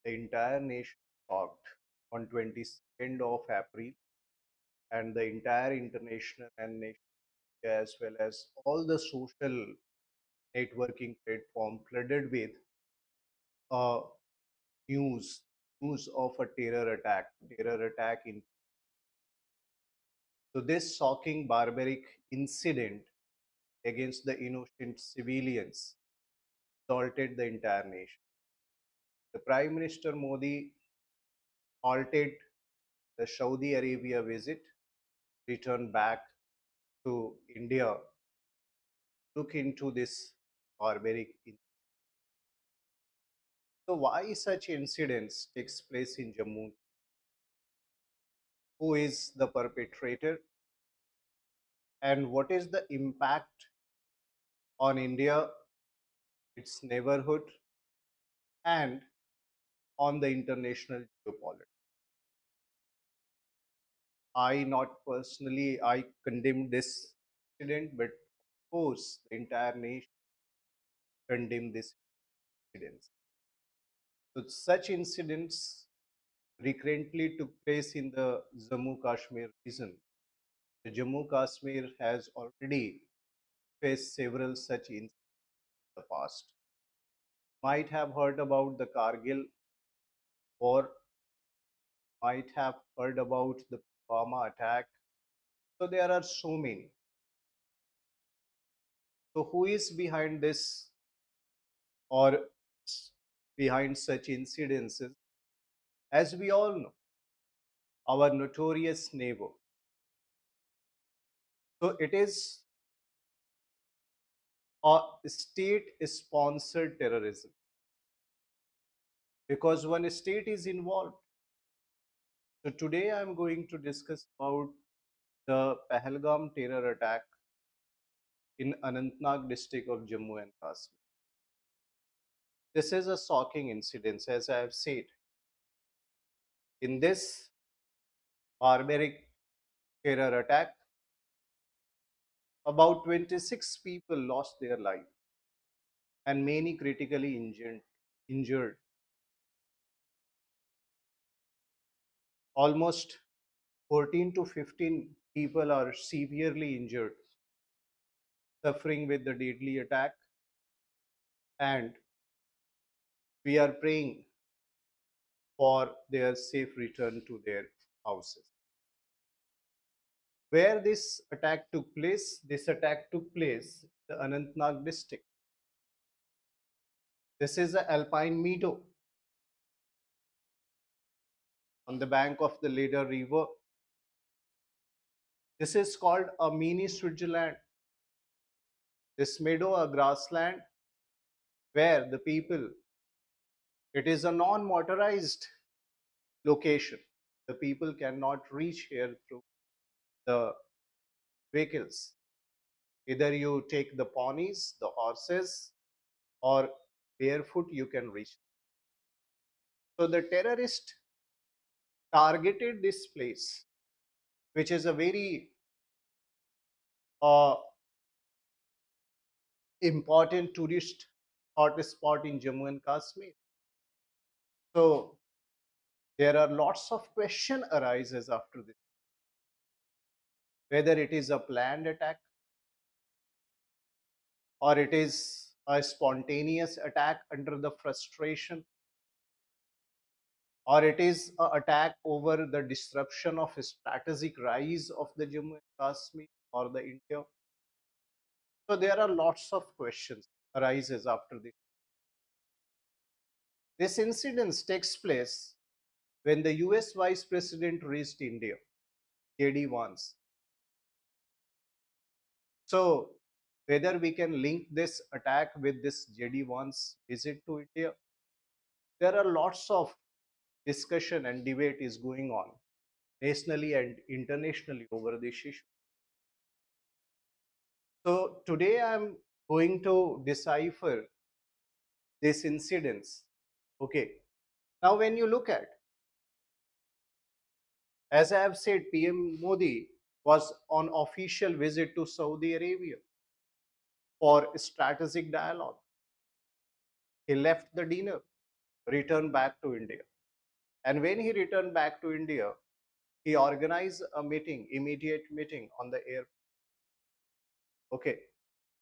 the entire nation talked on 22nd of April, and the entire international and national media, as well as all the social networking platform, flooded with uh, news news of a terror attack in. So this shocking barbaric incident against the innocent civilians assaulted the entire nation. The Prime Minister Modi halted the Saudi Arabia visit, returned back to India, look into this barbaric. So why such incidents takes place in Jammu? Who is the perpetrator, and what is the impact on India, its neighborhood, and on the international geopolitics? I not personally I condemn this incident, but of course the entire nation condemn this incident. So such incidents recurrently took place in the Jammu Kashmir region. The Jammu Kashmir has already faced several such incidents in the past. Might have heard about the Kargil war, might have heard about the Pulwama attack. So there are so many. So who is behind this, or behind such incidences? As we all know, our notorious neighbor. So it is a state-sponsored terrorism, because one state is involved. So today I am going to discuss about the Pahalgam Terror Attack in Anantnag district of Jammu and Kashmir. This is a shocking incident, as I have said. In this barbaric terror attack, about 26 people lost their life and many critically injured. Almost 14 to 15 people are severely injured, suffering with the deadly attack, and we are praying for their safe return to their houses. Where this attack took place? This attack took place in the Anantnag district. This is an alpine meadow on the bank of the Leda River. This is called a mini Switzerland. This meadow, a grassland, where the people, it is a non-motorized location. The people cannot reach here through the vehicles. Either you take the ponies, the horses, or barefoot you can reach. So the terrorist targeted this place, which is a very uh, important tourist hotspot in Jammu and Kashmir. So there are lots of question arises after this, whether it is a planned attack or it is a spontaneous attack under the frustration, or it is an attack over the disruption of a strategic rise of the Jammu and Kashmir or the India. So there are lots of questions arises after this. This incident takes place when the US Vice President reached India, JD Vance. So whether we can link this attack with this JD Vance visit to India, there are lots of discussion and debate is going on nationally and internationally over this issue. So today I'm going to decipher these incidents. Okay. Now when you look at, as I have said, PM Modi was on official visit to Saudi Arabia for strategic dialogue. He left the dinner, return back to India. And when he returned back to India, he organized a meeting, immediate meeting on the air. Okay.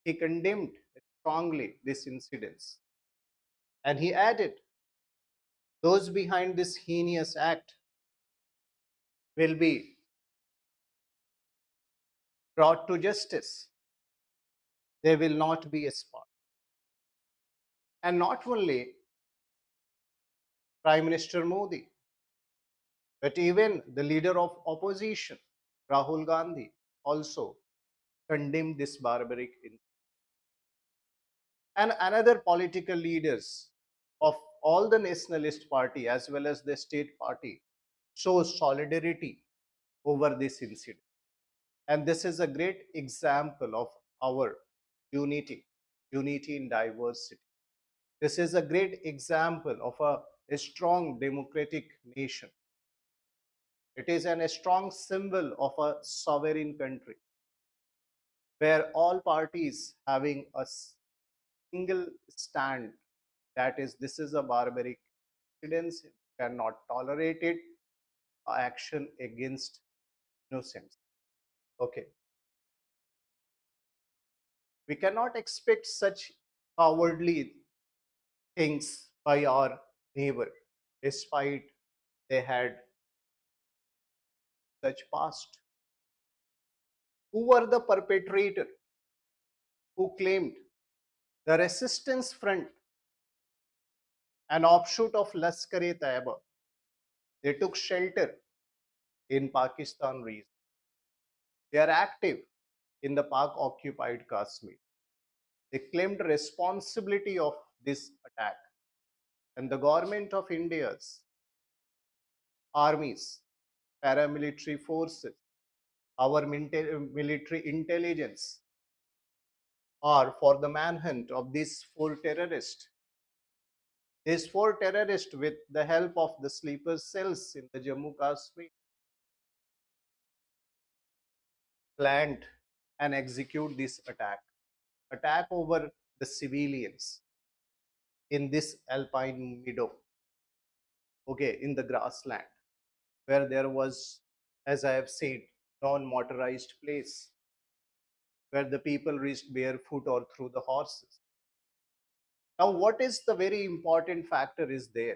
He condemned strongly this incidents. And he added, those behind this heinous act will be brought to justice. They will not be spared. And not only Prime Minister Modi, but even the leader of opposition, Rahul Gandhi, also condemned this barbaric incident. And another political leaders of all the nationalist party as well as the state party show solidarity over this incident. And this is a great example of our unity, unity in diversity. This is a great example of a strong democratic nation. It is a strong symbol of a sovereign country where all parties having a single stand, that is, this is a barbaric incident, cannot tolerate it, action against innocents. Okay, we cannot expect such cowardly things by our neighbor, despite they had such past. Who were the perpetrator who claimed the resistance front, an offshoot of Lashkar-e-Taiba? They took shelter in Pakistan region. They are active in the Pak-occupied Kashmir. They claimed responsibility of this attack, and the government of India's armies, paramilitary forces, our military intelligence are for the manhunt of these four terrorists. These four terrorists, with the help of the sleeper cells in the Jammu Kashmir, planned and execute this attack over the civilians in this alpine meadow, okay, in the grassland, where there was, as I have said, non-motorized place, where the people reached barefoot or through the horses. Now, what is the very important factor is there?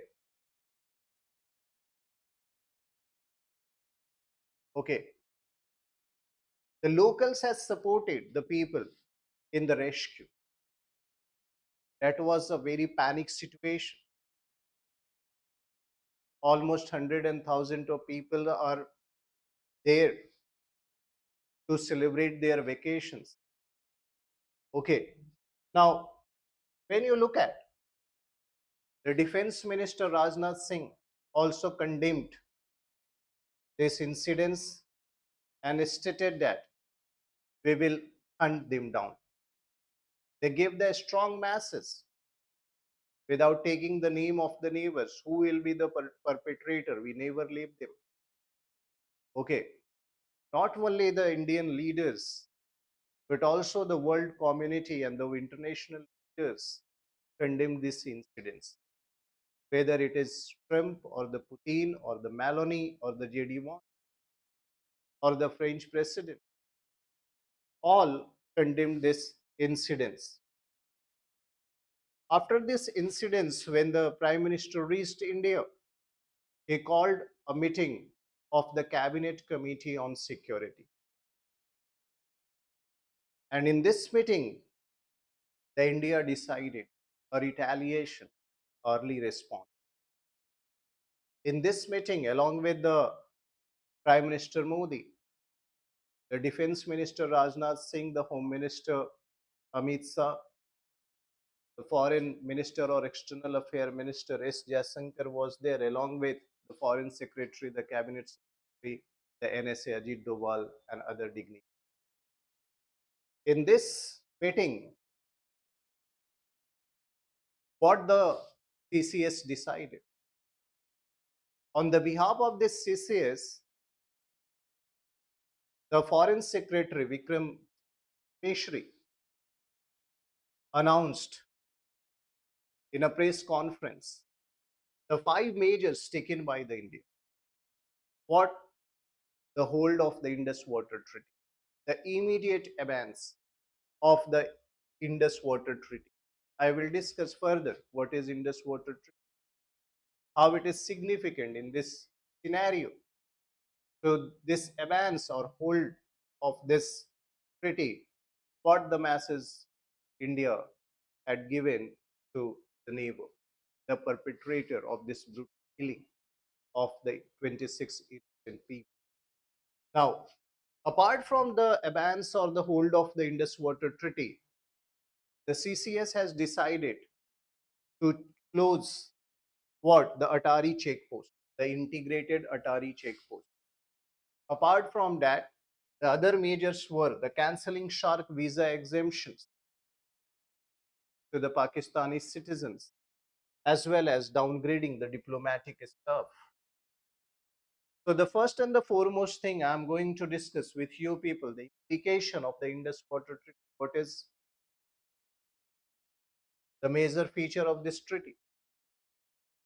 Okay, the locals has supported the people in the rescue. That was a very panic situation. Almost 100,000 of people are there to celebrate their vacations. Okay. Now, when you look at the Defense Minister Rajnath Singh also condemned this incidents and stated that we will hunt them down. They gave the strong masses without taking the name of the neighbors. Who will be the perpetrator? We never leave them. Okay. Not only the Indian leaders, but also the world community and the international leaders condemn these incidents. Whether it is Trump or the Putin or the Meloni or the JD Vance or the French president, all condemned this incidents. After this incidents, when the Prime Minister reached India, he called a meeting of the Cabinet Committee on Security. And in this meeting, the India decided a retaliation early response. In this meeting, along with the Prime Minister Modi, the Defense Minister Rajnath Singh, the Home Minister Amit Shah, the Foreign Minister or External Affairs Minister S. Jaishankar was there, along with the Foreign Secretary, the Cabinet Secretary, the NSA Ajit Doval, and other dignitaries. In this meeting, what the CCS decided? On the behalf of this CCS, the Foreign Secretary Vikram Mishri announced in a press conference The five measures taken by the India. What? The hold of the Indus Water Treaty, the immediate abeyance of the Indus Water Treaty. I will discuss further what is Indus Water Treaty, how it is significant in this scenario. So this abeyance or hold of this treaty, what the masses India had given to the neighbor, the perpetrator of this brutal killing of the 26 innocent people. Now, apart from the abeyance or the hold of the Indus Water Treaty, the CCS has decided to close what? The Atari checkpost, the integrated Atari checkpost. Apart from that, the other measures were the cancelling shark visa exemptions to the Pakistani citizens, as well as downgrading the diplomatic staff. So the first and the foremost thing I'm going to discuss with you people, the implication of the Indus Water Treaty. What is the major feature of this treaty?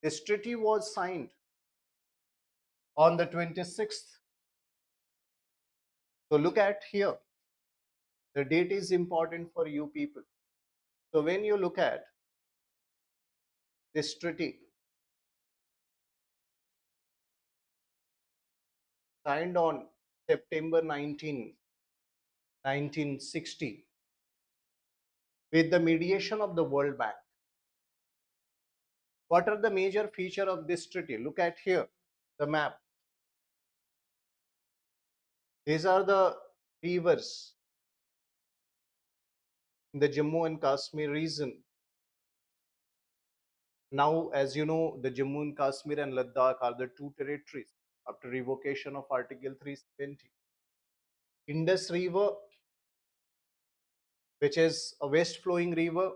This treaty was signed on the 26th. So look at here. The date is important for you people. So when you look at this treaty signed on September 19, 1960 with the mediation of the World Bank. What are the major features of this treaty? Look at here, the map. These are the rivers in the Jammu and Kashmir region. Now, as you know, the Jammu and Kashmir and Ladakh are the two territories after revocation of Article 370. Indus River, which is a west flowing river,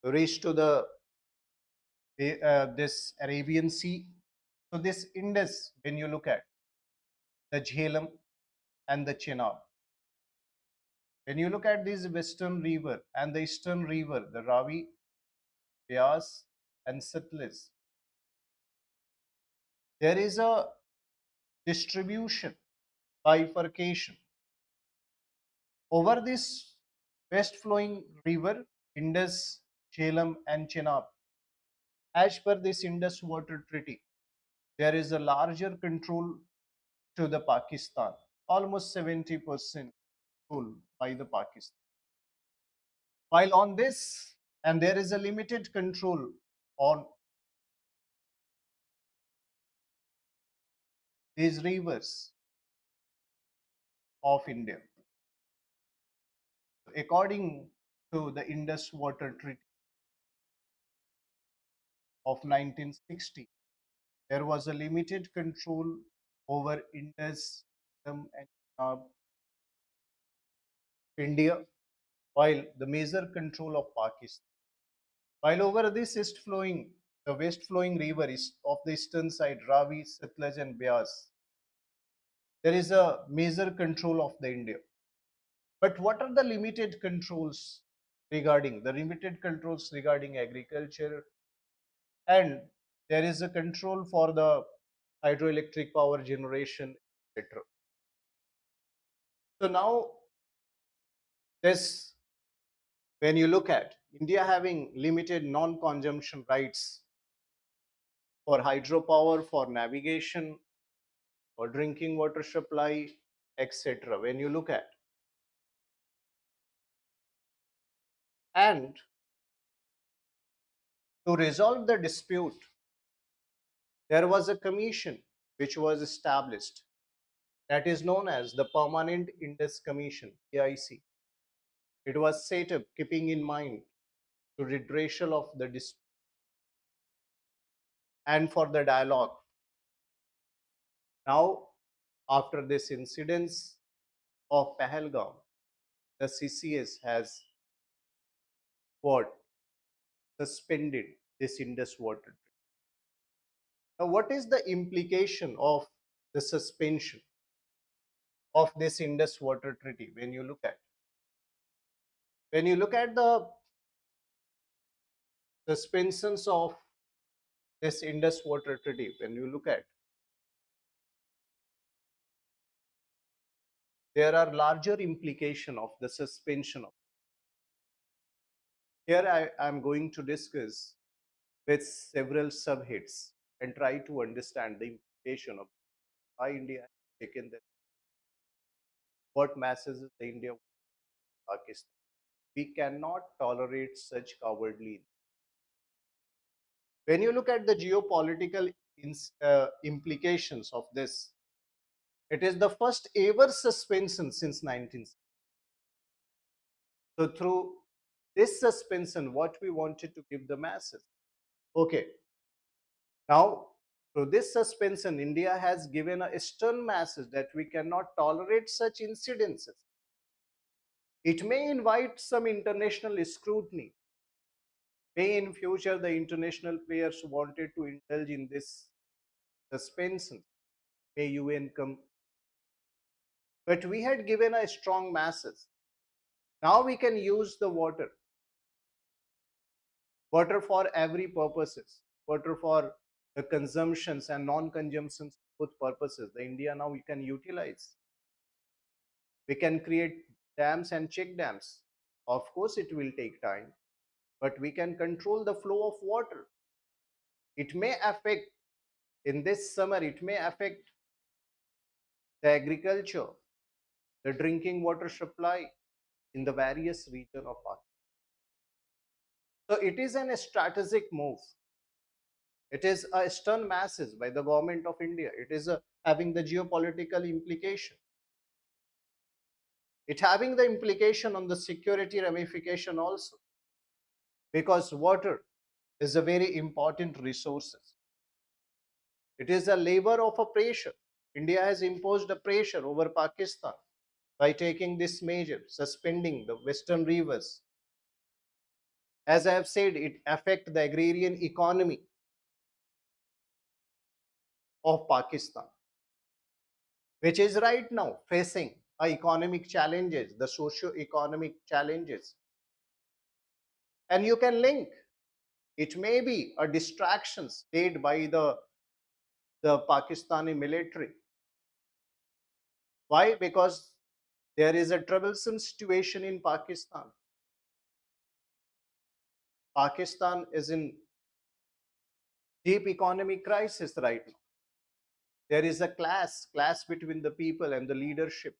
reached to the this Arabian Sea. So this Indus, when you look at the Jhelum and the Chenab, when you look at this western river and the eastern river, the Ravi, Beas, and Satluj, there is a distribution, bifurcation over this west flowing river, Indus, Jhelum, and Chenab. As per this Indus Water Treaty, there is a larger control to the Pakistan, almost 70% control by the Pakistan. While on this, and there is a limited control on these rivers of India. According to the Indus Water Treaty of 1960, there was a limited control over Indus and India, while the major control of Pakistan. While over this east flowing, the west flowing river is of the eastern side, Ravi, Satluj, and Beas, there is a major control of the India. But what are the limited controls regarding? The limited controls regarding agriculture, and there is a control for the hydroelectric power generation, etc. So now this, when you look at India having limited non-consumption rights for hydropower, for navigation, for drinking water supply, etc. When you look at, and to resolve the dispute, there was a commission which was established, that is known as the Permanent Indus Commission, PIC. It was set up keeping in mind to redressal of the dispute and for the dialogue. Now, after this incidents of Pahalgam, the CCS has what? Suspended this Indus Water Treaty. Now, what is the implication of the suspension of this Indus Water Treaty when you look at? When you look at the suspensions of this Indus water treaty, when you look at, there are larger implication of the suspension of. Here I am going to discuss with several subheads and try to understand the implication of why India has taken this, what messages the India Pakistan. We cannot tolerate such cowardly. When you look at the geopolitical implications of this, it is the first ever suspension since 1960. So through this suspension, what we wanted to give the masses. Okay, now through this suspension, India has given a stern message that we cannot tolerate such incidences. It may invite some international scrutiny. May in future the international players wanted to indulge in this suspension. May UN come. But we had given a strong message. Now we can use the water for every purposes, water for the consumptions and non-consumptions both purposes. The India now we can utilize. We can create dams and check dams. Of course, it will take time, but we can control the flow of water. It may affect in this summer. It may affect the agriculture, the drinking water supply in the various regions of Pakistan. So it is an strategic move. It is a stern message by the government of India. It is having the geopolitical implication. It having the implication on the security ramification also, because water is a very important resource. It is a labor of a pressure. India has imposed a pressure over Pakistan by taking this measure, suspending the western rivers. As I have said, it affects the agrarian economy of Pakistan, which is right now facing economic challenges, the socio-economic challenges. And you can link, it may be a distractions made by the Pakistani military. Why? Because there is a troublesome situation in Pakistan. Pakistan is in deep economic crisis right now. There is a clash between the people and the leadership.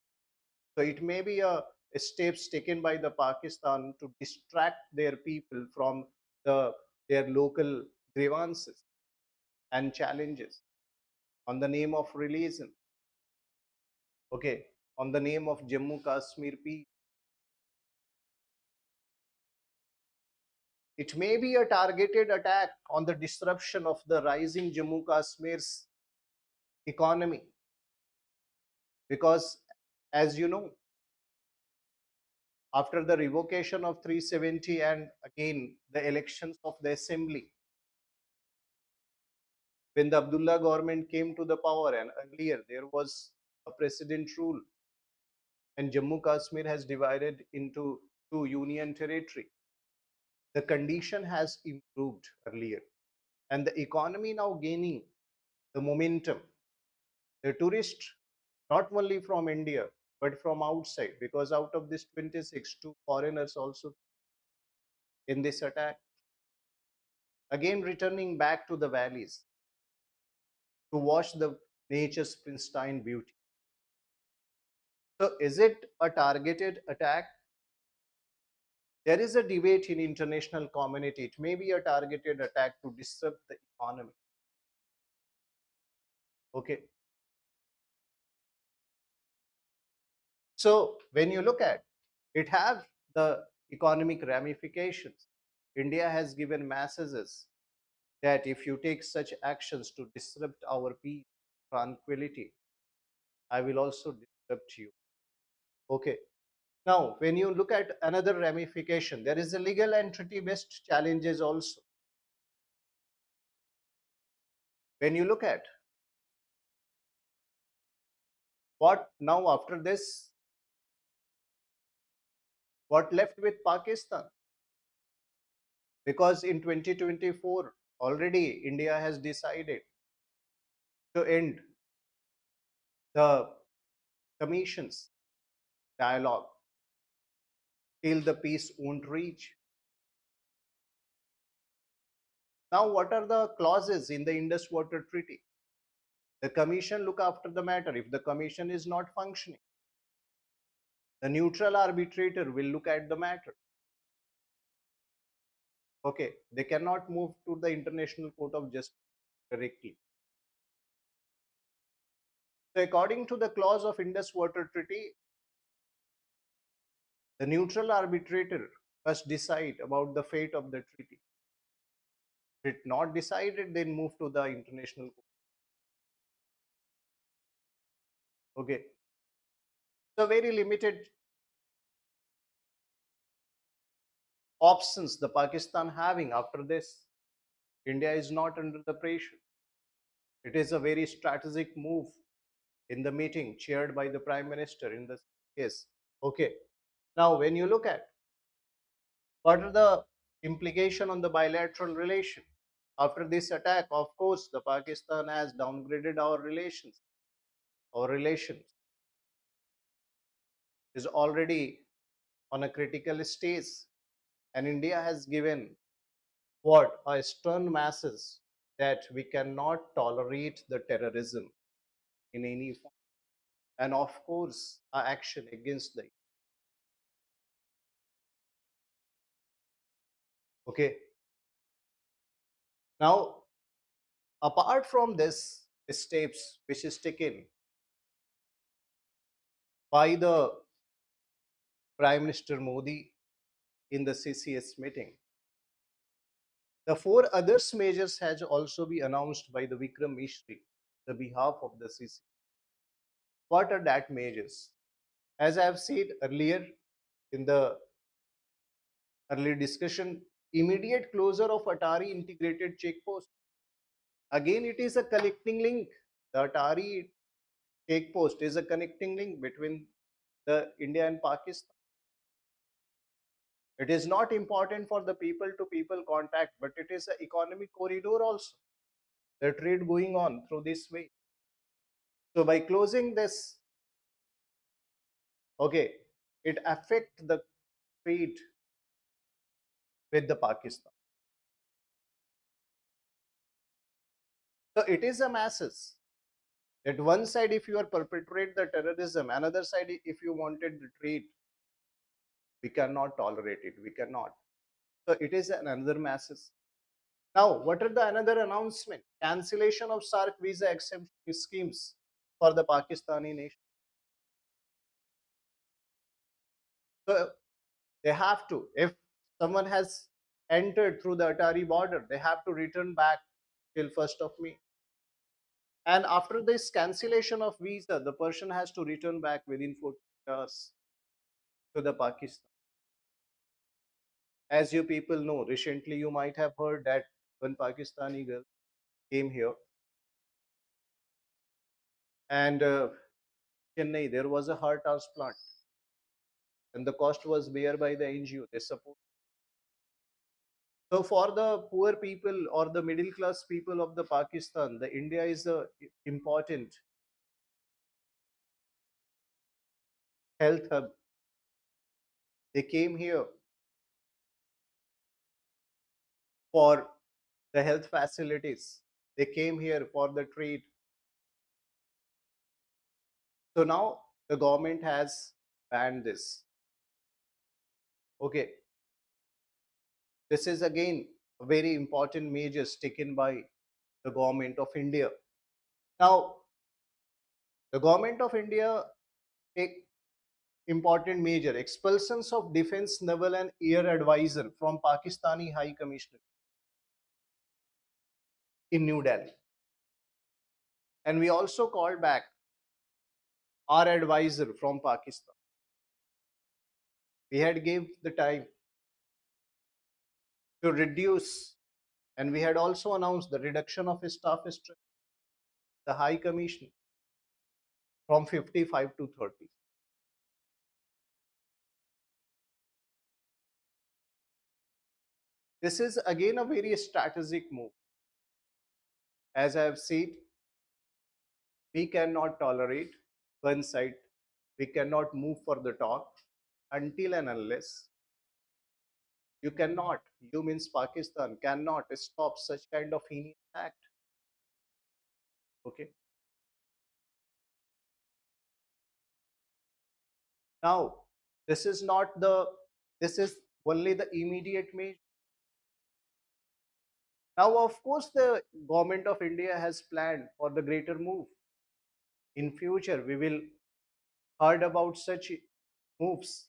So it may be a steps taken by the Pakistan to distract their people from their local grievances and challenges on the name of religion. Okay, on the name of Jammu Kashmir peace. It may be a targeted attack on the disruption of the rising Jammu Kashmir's economy, because as you know, after the revocation of 370 and again the elections of the assembly, when the Abdullah government came to the power, and earlier there was a president rule, and Jammu Kashmir has divided into two union territory. The condition has improved earlier, and the economy now gaining the momentum. The tourists, not only from India, but from outside, because out of this 26, two foreigners also in this attack, again returning back to the valleys to watch the nature's pristine beauty. So is it a targeted attack? There is a debate in international community. It may be a targeted attack to disrupt the economy. Okay. So when you look at it, have the economic ramifications. India has given messages that if you take such actions to disrupt our peace, tranquility, I will also disrupt you. Okay. Now, when you look at another ramification, there is a legal entity-based challenges also. When you look at what now after this, what left with Pakistan? Because in 2024 Already India has decided to end the commission's dialogue till the peace won't reach. Now, what are the clauses in the Indus Water Treaty? The commission look after the matter. If the commission is not functioning, the neutral arbitrator will look at the matter. Okay, they cannot move to the International Court of Justice directly. So, according to the clause of Indus Water Treaty, the neutral arbitrator must decide about the fate of the treaty. If it not decided, then move to the International Court. Okay, so very limited options the Pakistan having after this. India is not under the pressure. It is a very strategic move in the meeting chaired by the Prime Minister in this case. Okay. Now, when you look at what are the implication on the bilateral relation after this attack, of course, the Pakistan has downgraded our relations. Our relations is already on a critical stage, and India has given what a stern message that we cannot tolerate the terrorism in any form, and of course, our action against the. Okay. Now, apart from this steps which is taken by the Prime Minister Modi in the CCS meeting, the four others measures has also been announced by the Vikram Mishri, the behalf of the CC. What are that measures? As I have said earlier in the earlier discussion, immediate closure of Atari integrated checkpost. Again, it is a connecting link. The Atari checkpost is a connecting link between the India and Pakistan. It is not important for the people to people contact, but it is an economic corridor also. The trade going on through this way. So by closing this, okay, it affect the trade with the Pakistan. So it is a masses that one side if you are perpetrate the terrorism, another side if you wanted the trade, we cannot tolerate it. We cannot. So it is another masses. Now, what are the another announcement? Cancellation of SARC visa exemption schemes for the Pakistani nation. So they have to, if someone has entered through the Atari border, they have to return back till 1st of May. And after this cancellation of visa, the person has to return back within 40 hours to the Pakistan. As you people know, recently you might have heard that one Pakistani girl came here and Chennai, there was a heart transplant and the cost was bear by the NGO. They support. So for the poor people or the middle class people of the Pakistan, the India is a important health hub. They came here for the health facilities. They came here for the trade. So now the government has banned this. Okay, this is again a very important measures taken by the government of India. Now, the government of India take important measure expulsions of defense, naval and air advisor from Pakistani High Commissioner in New Delhi. And we also called back our advisor from Pakistan. We had gave the time to reduce, and we had also announced the reduction of staff strength, the High Commission from 55 to 30. This is again a very strategic move. As I have said, we cannot tolerate one side. We cannot move for the talk until and unless you cannot, you means Pakistan, cannot stop such kind of heinous act. Okay. Now, this is not the, this is only the immediate measure. Now, of course, the government of India has planned for the greater move. In future, we will heard about such moves,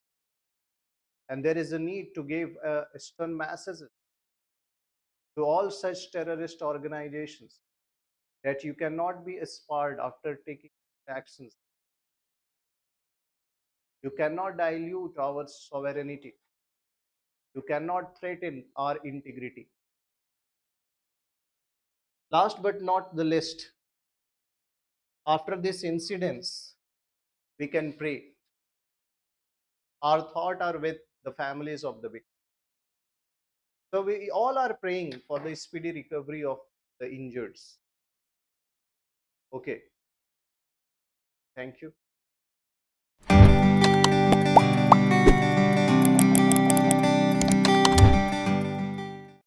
and there is a need to give a stern message to all such terrorist organizations that you cannot be spared after taking actions. You cannot dilute our sovereignty. You cannot threaten our integrity. Last but not the least, after this incidents, we can pray. Our thought are with the families of the victims. So we all are praying for the speedy recovery of the injured. Okay, thank you.